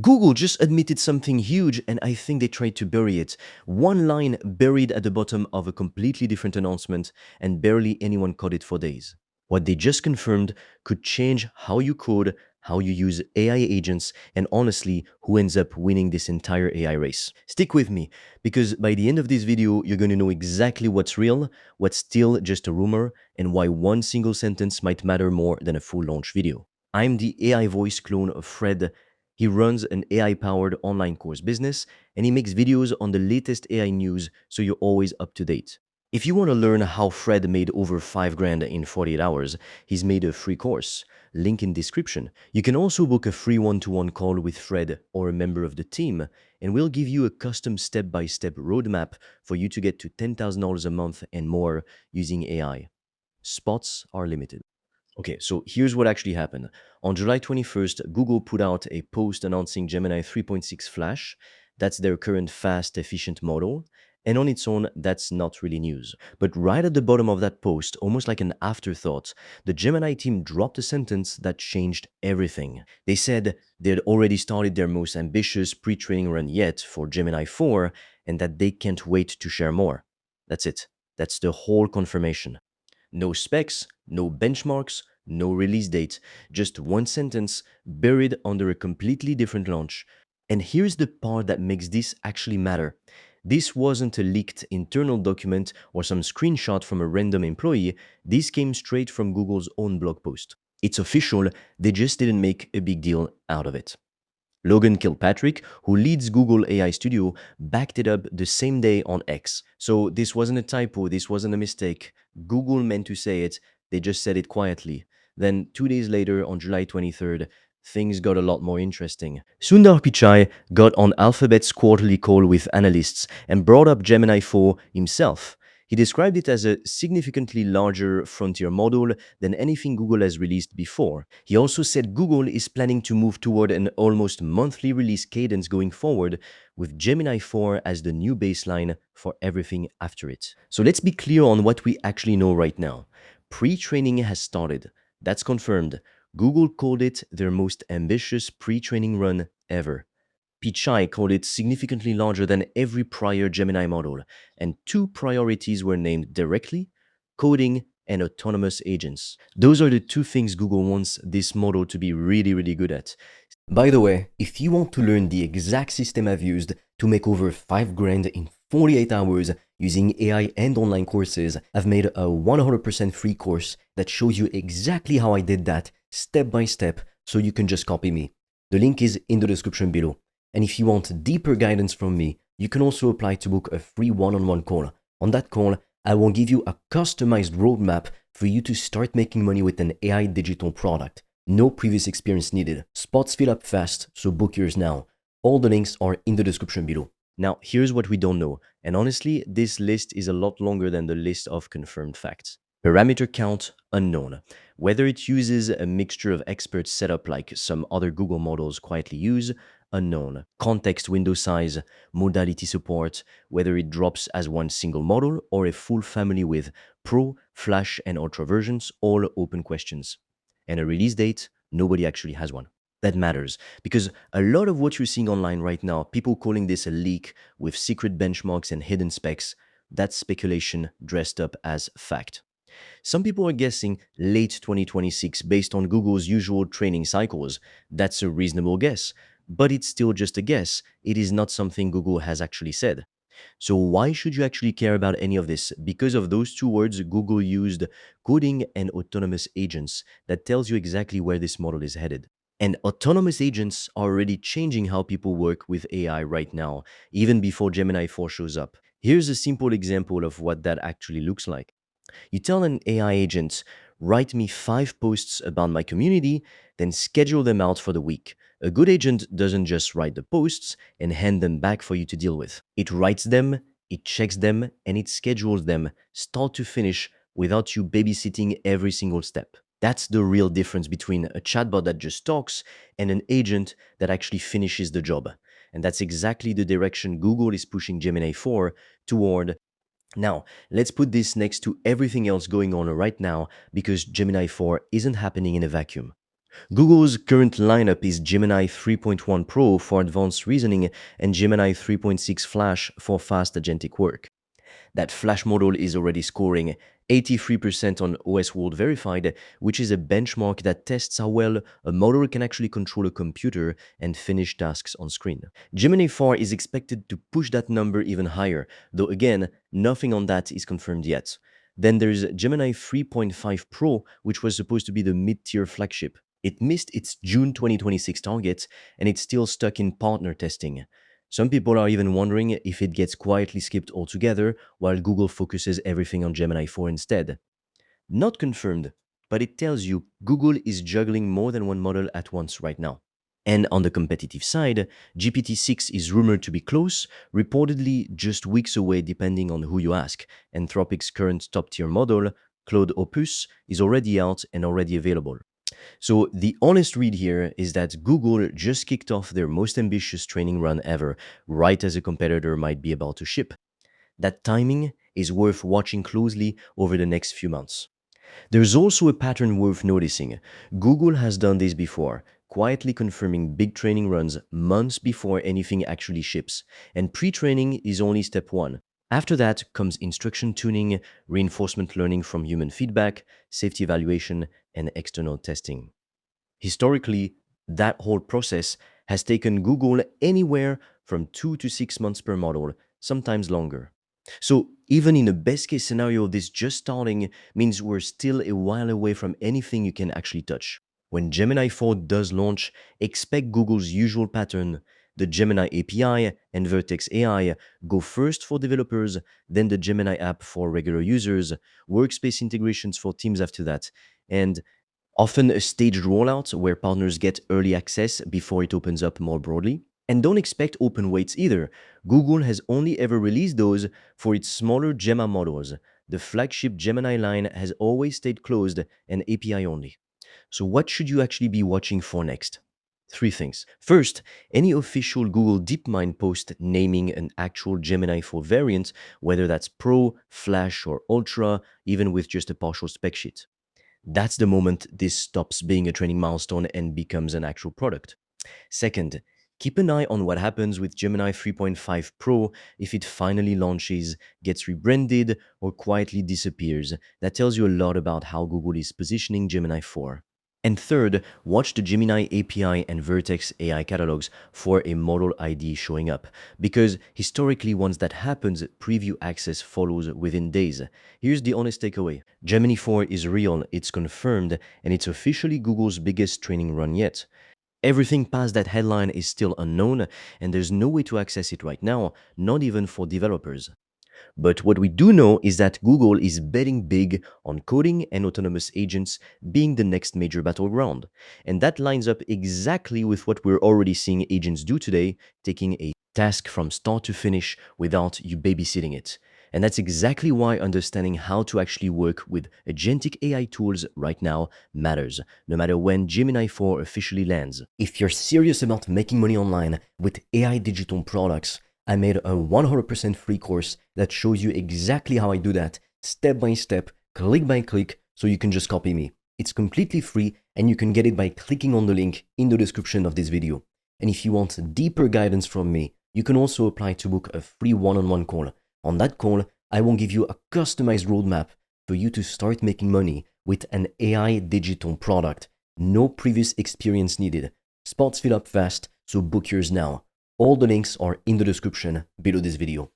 Google just admitted something huge and I think they tried to bury it. One line buried at the bottom of a completely different announcement and barely anyone caught it for days. What they just confirmed could change how you code, how you use AI agents, and honestly, who ends up winning this entire AI race. Stick with me, because by the end of this video, you're going to know exactly what's real, what's still just a rumor, and why one single sentence might matter more than a full launch video. I'm the AI voice clone of Fred. He runs an AI-powered online course business, and he makes videos on the latest AI news so you're always up to date. If you want to learn how Fred made over 5 grand in 48 hours, he's made a free course. Link in description. You can also book a free one-to-one call with Fred or a member of the team, and we'll give you a custom step-by-step roadmap for you to get to $10,000 a month and more using AI. Spots are limited. Okay, so here's what actually happened. On July 21st, Google put out a post announcing Gemini 3.6 Flash. That's their current fast, efficient model. And on its own, that's not really news. But right at the bottom of that post, almost like an afterthought, the Gemini team dropped a sentence that changed everything. They said they'd already started their most ambitious pre-training run yet for Gemini 4 and that they can't wait to share more. That's it. That's the whole confirmation. No specs, no benchmarks, no release date, just one sentence buried under a completely different launch. And here's the part that makes this actually matter. This wasn't a leaked internal document or some screenshot from a random employee. This came straight from Google's own blog post. It's official, they just didn't make a big deal out of it. Logan Kilpatrick, who leads Google AI Studio, backed it up the same day on X. So this wasn't a typo, this wasn't a mistake. Google meant to say it, they just said it quietly. Then 2 days later, on July 23rd, things got a lot more interesting. Sundar Pichai got on Alphabet's quarterly call with analysts and brought up Gemini 4 himself. He described it as a significantly larger frontier model than anything Google has released before. He also said Google is planning to move toward an almost monthly release cadence going forward, with Gemini 4 as the new baseline for everything after it. So let's be clear on what we actually know right now. Pre-training has started. That's confirmed. Google called it their most ambitious pre-training run ever. Pichai called it significantly larger than every prior Gemini model, and two priorities were named directly: coding and autonomous agents. Those are the two things Google wants this model to be really good at. By the way, if you want to learn the exact system I've used to make over 5 grand in 48 hours using AI and online courses, I've made a 100% free course that shows you exactly how I did that step by step, so you can just copy me. The link is in the description below. And if you want deeper guidance from me, you can also apply to book a free one-on-one call. On that call, I will give you a customized roadmap for you to start making money with an AI digital product. No previous experience needed. Spots fill up fast, so book yours now. All the links are in the description below. Now, here's what we don't know. And honestly, this list is a lot longer than the list of confirmed facts. Parameter count, unknown. Whether it uses a mixture of expert setup like some other Google models quietly use, unknown. Context window size, modality support, whether it drops as one single model or a full family with Pro, Flash, and Ultra versions, all open questions. And a release date, nobody actually has one. That matters, because a lot of what you're seeing online right now, people calling this a leak with secret benchmarks and hidden specs, that's speculation dressed up as fact. Some people are guessing late 2026 based on Google's usual training cycles. That's a reasonable guess, but it's still just a guess. It is not something Google has actually said. So why should you actually care about any of this? Because of those two words Google used, coding and autonomous agents, that tells you exactly where this model is headed. And autonomous agents are already changing how people work with AI right now, even before Gemini 4 shows up. Here's a simple example of what that actually looks like. You tell an AI agent, write me 5 posts about my community, then schedule them out for the week. A good agent doesn't just write the posts and hand them back for you to deal with. It writes them, it checks them, and it schedules them start to finish without you babysitting every single step. That's the real difference between a chatbot that just talks and an agent that actually finishes the job. And that's exactly the direction Google is pushing Gemini 4 toward. Now, let's put this next to everything else going on right now, because Gemini 4 isn't happening in a vacuum. Google's current lineup is Gemini 3.1 Pro for advanced reasoning and Gemini 3.6 Flash for fast agentic work. That Flash model is already scoring 83% on OS World Verified, which is a benchmark that tests how well a model can actually control a computer and finish tasks on screen. Gemini 4 is expected to push that number even higher, though again, nothing on that is confirmed yet. Then there's Gemini 3.5 Pro, which was supposed to be the mid-tier flagship. It missed its June 2026 target, and it's still stuck in partner testing. Some people are even wondering if it gets quietly skipped altogether while Google focuses everything on Gemini 4 instead. Not confirmed, but it tells you Google is juggling more than one model at once right now. And on the competitive side, GPT-6 is rumored to be close, reportedly just weeks away depending on who you ask. Anthropic's current top-tier model, Claude Opus, is already out and already available. So the honest read here is that Google just kicked off their most ambitious training run ever, right as a competitor might be about to ship. That timing is worth watching closely over the next few months. There's also a pattern worth noticing. Google has done this before, quietly confirming big training runs months before anything actually ships, and pre-training is only step one. After that comes instruction tuning, reinforcement learning from human feedback, safety evaluation, and external testing. Historically, that whole process has taken Google anywhere from 2 to 6 months per model, sometimes longer. So, even in a best case scenario, this just starting means we're still a while away from anything you can actually touch. When Gemini 4 does launch, expect Google's usual pattern. The Gemini API and Vertex AI go first for developers, then the Gemini app for regular users, workspace integrations for teams after that, and often a staged rollout where partners get early access before it opens up more broadly. And don't expect open weights either. Google has only ever released those for its smaller Gemma models. The flagship Gemini line has always stayed closed and API only. So what should you actually be watching for next? Three things. First, any official Google DeepMind post naming an actual Gemini 4 variant, whether that's Pro, Flash, or Ultra, even with just a partial spec sheet. That's the moment this stops being a training milestone and becomes an actual product. Second, keep an eye on what happens with Gemini 3.5 Pro if it finally launches, gets rebranded, or quietly disappears. That tells you a lot about how Google is positioning Gemini 4. And third, watch the Gemini API and Vertex AI catalogs for a model ID showing up, because historically once that happens, preview access follows within days. Here's the honest takeaway. Gemini 4 is real, it's confirmed, and it's officially Google's biggest training run yet. Everything past that headline is still unknown, and there's no way to access it right now, not even for developers. But what we do know is that Google is betting big on coding and autonomous agents being the next major battleground. And that lines up exactly with what we're already seeing agents do today, taking a task from start to finish without you babysitting it. And that's exactly why understanding how to actually work with agentic AI tools right now matters, no matter when Gemini 4 officially lands. If you're serious about making money online with AI digital products, I made a 100% free course that shows you exactly how I do that, step by step, click by click, so you can just copy me. It's completely free and you can get it by clicking on the link in the description of this video. And if you want deeper guidance from me, you can also apply to book a free one-on-one call. On that call, I will give you a customized roadmap for you to start making money with an AI digital product. No previous experience needed. Spots fill up fast, so book yours now. All the links are in the description below this video.